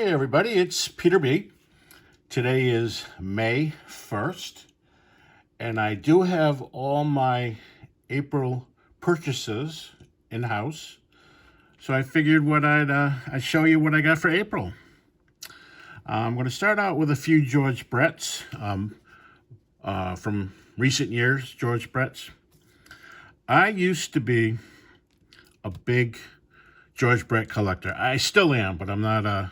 Hey everybody, it's Peter B. Today is May 1st, and I do have all my April purchases in-house. So I figured I'd show you what I got for April. I'm going to start out with a few George Brett's from recent years, George Brett's. I used to be a big George Brett collector. I still am, but I'm not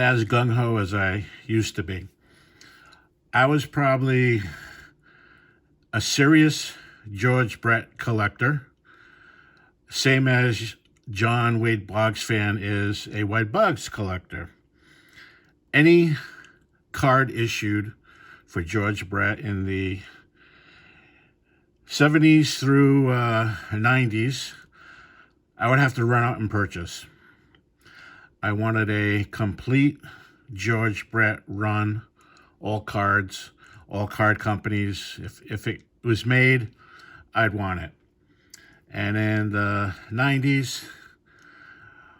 as gung-ho as I used to be. I was probably a serious George Brett collector, same as John Wade Boggs fan is a White Bugs collector. Any card issued for George Brett in the 70s through 90s, I would have to run out and purchase. I wanted a complete George Brett run, all cards, all card companies. If it was made, I'd want it. And in the 90s,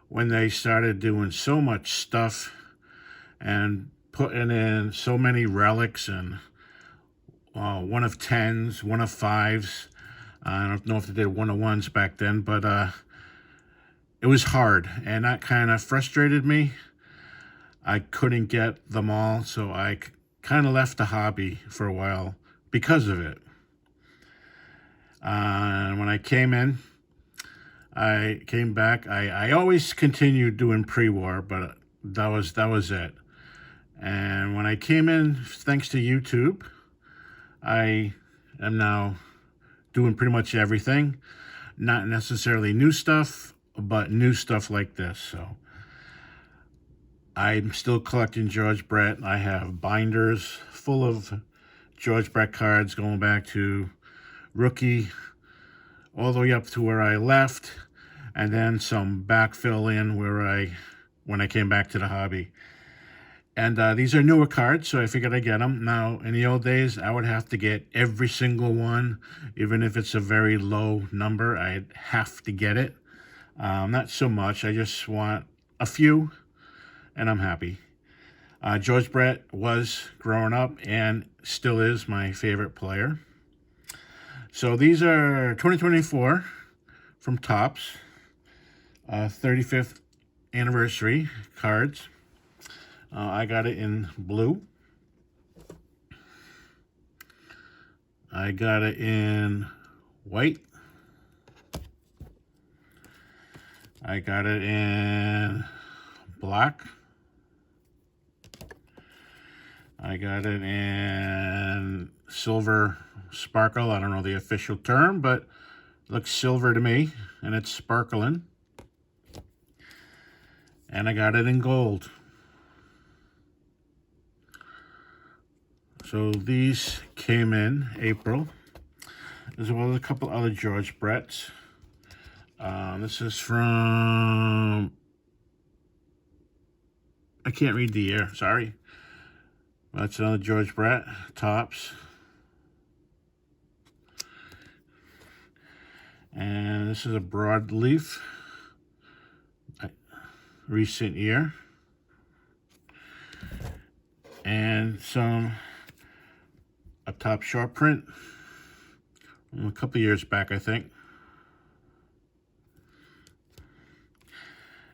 when they started doing so much stuff and putting in so many relics and one of 10s, one of 5s. I don't know if they did 101s back then, but it was hard, and that kind of frustrated me. I couldn't get them all, so I kind of left the hobby for a while because of it. And when I came back. I always continued doing pre-war, but that was it. And when I came in, thanks to YouTube, I am now doing pretty much everything. Not necessarily new stuff, but new stuff like this. So I'm still collecting George Brett. I have binders full of George Brett cards going back to rookie all the way up to where I left, and then some backfill in when I came back to the hobby. And these are newer cards, so I figured I'd get them. Now, in the old days, I would have to get every single one, even if it's a very low number. I'd have to get it. Not so much. I just want a few, and I'm happy. George Brett was, growing up, and still is my favorite player. So these are 2024 from Topps, 35th anniversary cards. I got it in blue. I got it in white. I got it in black. I got it in silver sparkle. I don't know the official term, but it looks silver to me, and it's sparkling. And I got it in gold. So these came in April, as well as a couple other George Bretts. This is from, I can't read the year, sorry. That's another George Brett, Topps. And this is a broadleaf, recent year. And a top short print a couple years back, I think.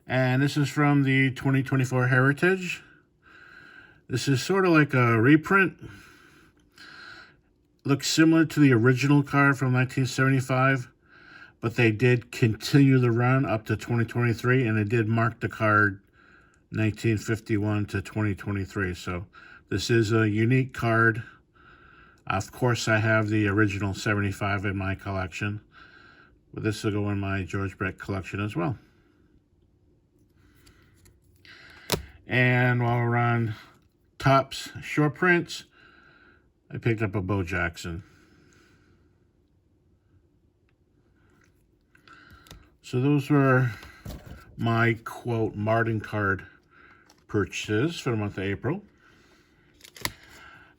And this is from the 2024 Heritage. This is sort of like a reprint. Looks similar to the original card from 1975, but they did continue the run up to 2023, and they did mark the card 1951 to 2023. So this is a unique card. Of course, I have the original 75 in my collection, but this will go in my George Brett collection as well. And while we're on Topps short prints, I picked up a Bo Jackson. So those were my, quote, Martin card purchases for the month of April.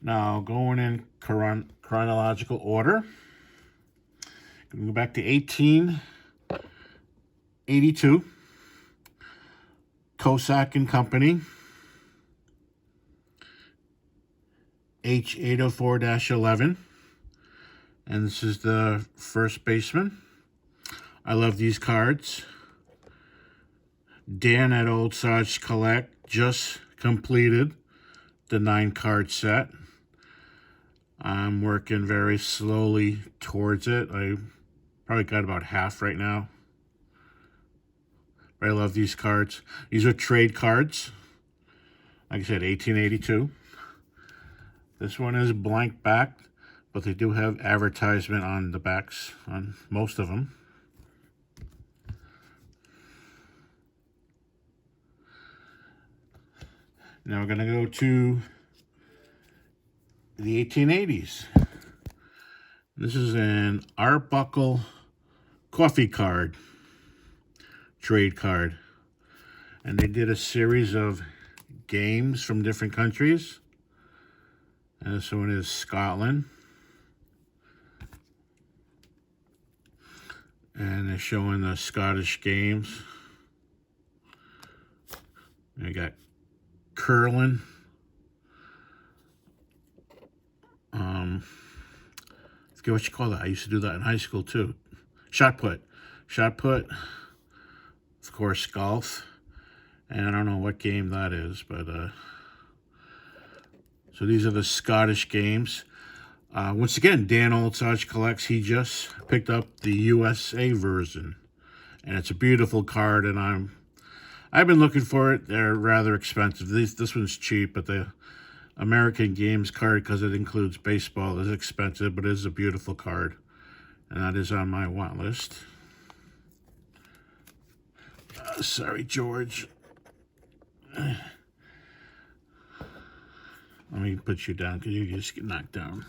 Now, going in chronological order, going to go back to 1882. Cossack and Company, H804-11, and this is the first baseman. I love these cards. Dan at Old Sarge Collect just completed the 9-card set. I'm working very slowly towards it. I probably got about half right now. But I love these cards. These are trade cards. Like I said, 1882. This one is blank backed, but they do have advertisement on the backs on most of them. Now we're going to go to the 1880s. This is an Arbuckle coffee card, trade card. And they did a series of games from different countries. And this one is Scotland. And they're showing the Scottish games. And you got curling. I forget what you call that. I used to do that in high school too. Shot put. Shot put. Of course, golf. And I don't know what game that is, but so these are the Scottish games. Once again, Dan Oldsarge Collects. He just picked up the USA version, and it's a beautiful card. And I've been looking for it. They're rather expensive. This one's cheap, but the American Games card, because it includes baseball, is expensive, but it is a beautiful card, and that is on my want list. Sorry, George. Let me put you down because you just get knocked down.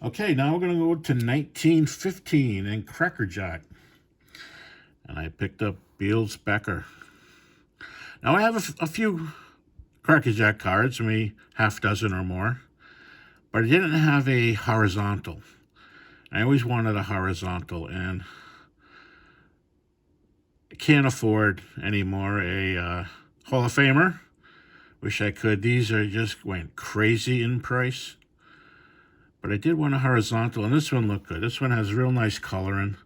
Okay, now we're going to go to 1915 and Cracker Jack. And I picked up Beals Becker. Now I have a few Cracker Jack cards, maybe half dozen or more. But I didn't have a horizontal. I always wanted a horizontal, and I can't afford anymore a Hall of Famer. Wish I could. These are just went crazy in price. But I did want a horizontal, and this one looked good. This one has real nice coloring.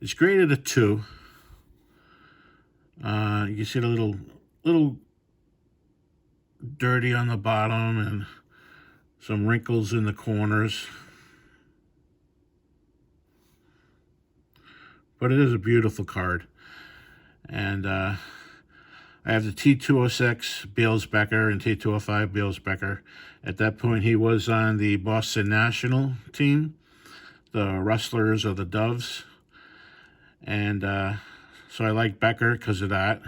It's graded a 2. You can see the little dirty on the bottom and some wrinkles in the corners. But it is a beautiful card. And I have the T206 Beals Becker and T205 Beals Becker. At that point, he was on the Boston National team, the Rustlers or the Doves. And so I like Becker because of that.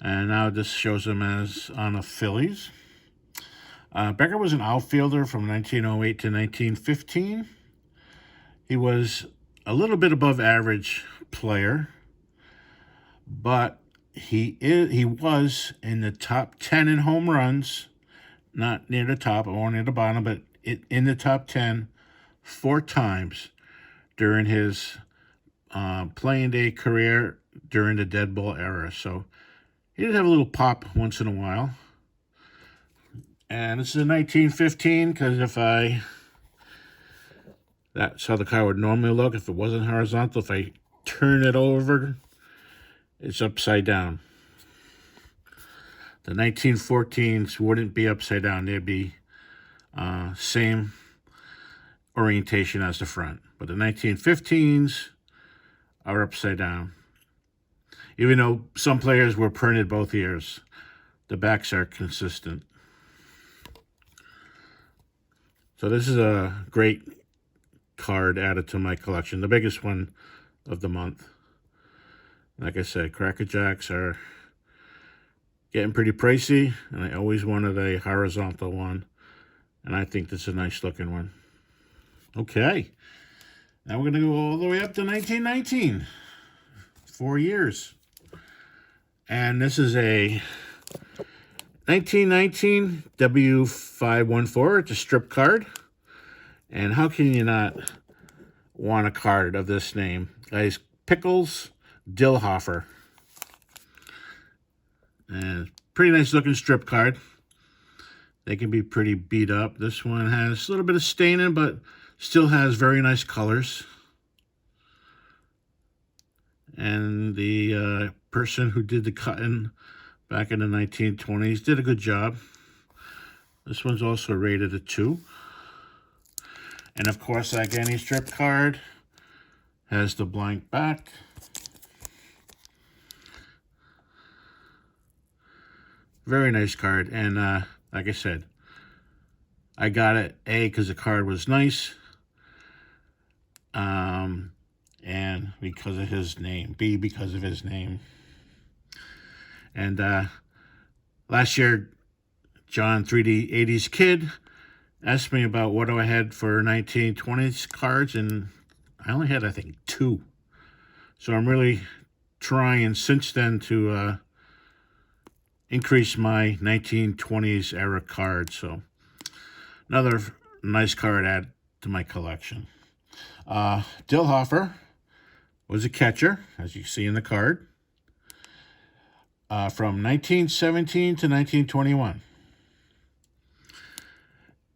And now this shows him as on the Phillies. Becker was an outfielder from 1908 to 1915. He was a little bit above average player, but he was in the top 10 in home runs, not near the top or near the bottom, but in the top 10 4 times during his playing day career during the dead ball era. So he did have a little pop once in a while. And this is a 1915 because that's how the car would normally look if it wasn't horizontal. If I turn it over, it's upside down. The 1914s wouldn't be upside down. They'd be same orientation as the front. But the 1915s are upside down. Even though some players were printed both ears, the backs are consistent. So this is a great card added to my collection, the biggest one of the month. Like I said, Cracker Jacks are getting pretty pricey, and I always wanted a horizontal one, and I think this is a nice looking one. Okay, now we're going to go all the way up to 1919, 4 years. And this is a 1919 W514. It's a strip card. And how can you not want a card of this name? Guys, Pickles Dill Hofer. And pretty nice looking strip card. They can be pretty beat up. This one has a little bit of staining, but still has very nice colors. And the person who did the cutting back in the 1920s did a good job. This one's also rated a 2. And of course, like any strip card, has the blank back. Very nice card. And like I said, I got it, A, because the card was nice, and because of his name. B, because of his name. And last year, John 3D 80s Kid asked me about what I had for 1920s cards, and I only had, I think, 2. So I'm really trying since then to increase my 1920s era cards. So another nice card add to my collection. Dill Hofer was a catcher, as you see in the card, from 1917 to 1921.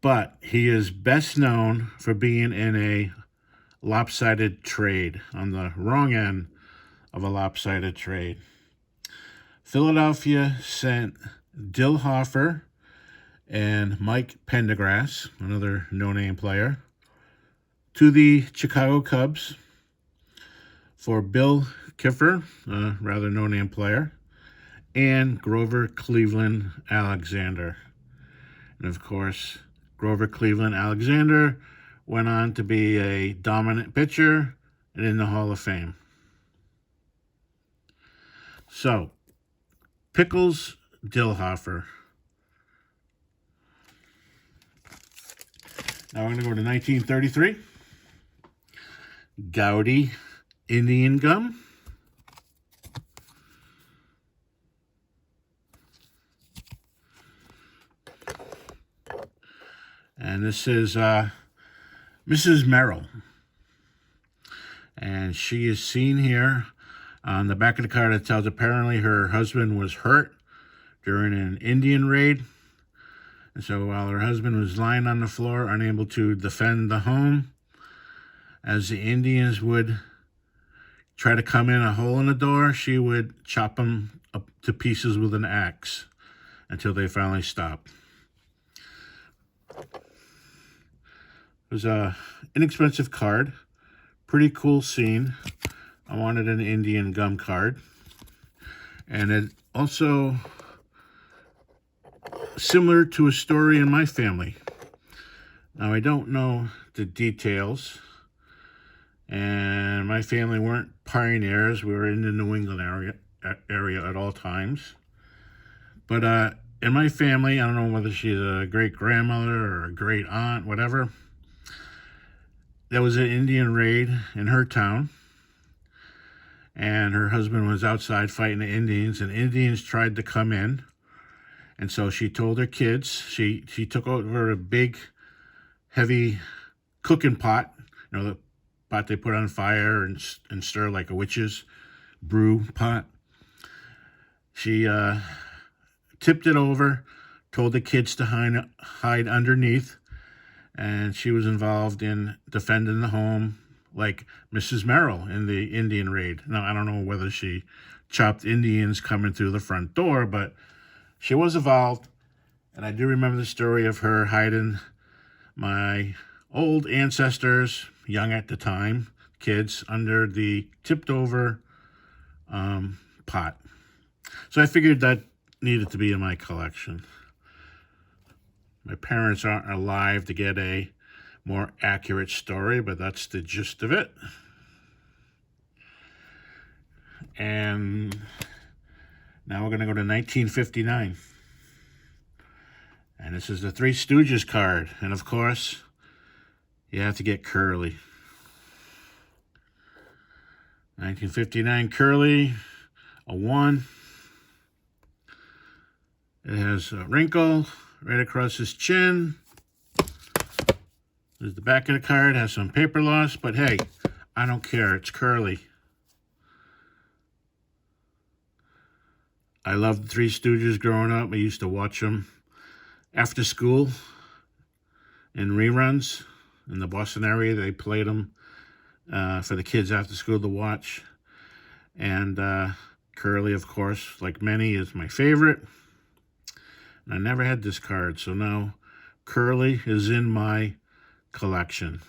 But he is best known for being in a lopsided trade, on the wrong end of a lopsided trade. Philadelphia sent Dill Hofer and Mike Pendergrass, another no-name player, to the Chicago Cubs for Bill Kiffer, a rather no-name player, and Grover Cleveland Alexander. And of course, Grover Cleveland Alexander went on to be a dominant pitcher and in the Hall of Fame. So, Pickles Dill Hofer. Now we're going to go to 1933. Gooey Indian Gum. And this is Mrs. Merrill. And she is seen here on the back of the card. It tells apparently her husband was hurt during an Indian raid. And so while her husband was lying on the floor, unable to defend the home, as the Indians would try to come in a hole in the door, she would chop them up to pieces with an axe until they finally stopped. It was an inexpensive card. Pretty cool scene. I wanted an Indian Gum card. And it also similar to a story in my family. Now, I don't know the details. And my family weren't pioneers. We were in the New England area at all times. But in my family, I don't know whether she's a great-grandmother or a great-aunt, whatever, there was an Indian raid in her town. And her husband was outside fighting the Indians, and Indians tried to come in. And so she told her kids, she took over a big, heavy cooking pot, you know, the pot they put on fire and stir like a witch's brew pot. She tipped it over, told the kids to hide underneath, and she was involved in defending the home like Mrs. Merrill in the Indian raid. Now, I don't know whether she chopped Indians coming through the front door, but she was involved, and I do remember the story of her hiding my old ancestors, young at the time, kids, under the tipped-over pot. So I figured that needed to be in my collection. My parents aren't alive to get a more accurate story, but that's the gist of it. And now we're going to go to 1959. And this is the Three Stooges card. And of course, you have to get Curly. 1959 Curly, a 1. It has a wrinkle right across his chin. There's the back of the card, has some paper loss, but hey, I don't care. It's Curly. I loved the Three Stooges growing up. I used to watch them after school in reruns in the Boston area. They played them for the kids after school to watch. And Curly, of course, like many, is my favorite. And I never had this card, so now Curly is in my collection.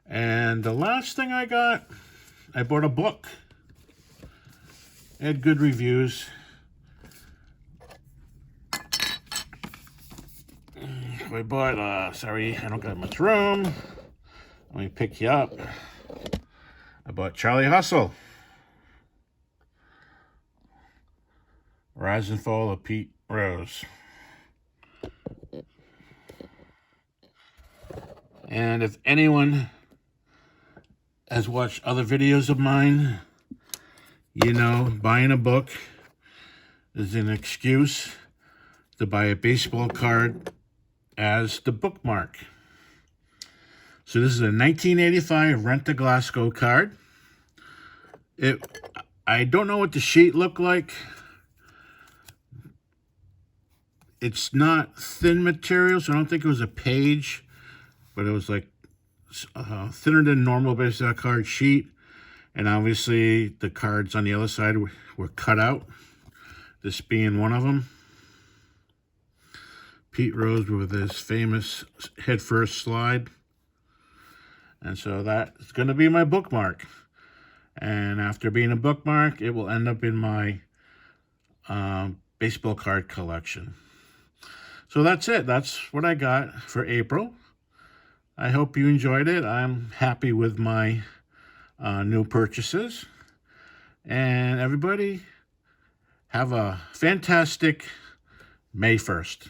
And the last thing I got, I bought a book. It had good reviews. I bought, sorry, I don't got much room. Let me pick you up. I bought Charlie Hustle. Rise and Fall of Pete Rose. And if anyone has watched other videos of mine, you know, buying a book is an excuse to buy a baseball card as the bookmark. So this is a 1985 Rent to Glasgow card. I don't know what the sheet looked like. It's not thin material, so I don't think it was a page, but it was like thinner than normal baseball card sheet. And obviously the cards on the other side were cut out, this being one of them. Pete Rose with his famous headfirst slide. And so that's going to be my bookmark. And after being a bookmark, it will end up in my baseball card collection. So that's it. That's what I got for April. I hope you enjoyed it. I'm happy with my new purchases. And everybody, have a fantastic May 1st.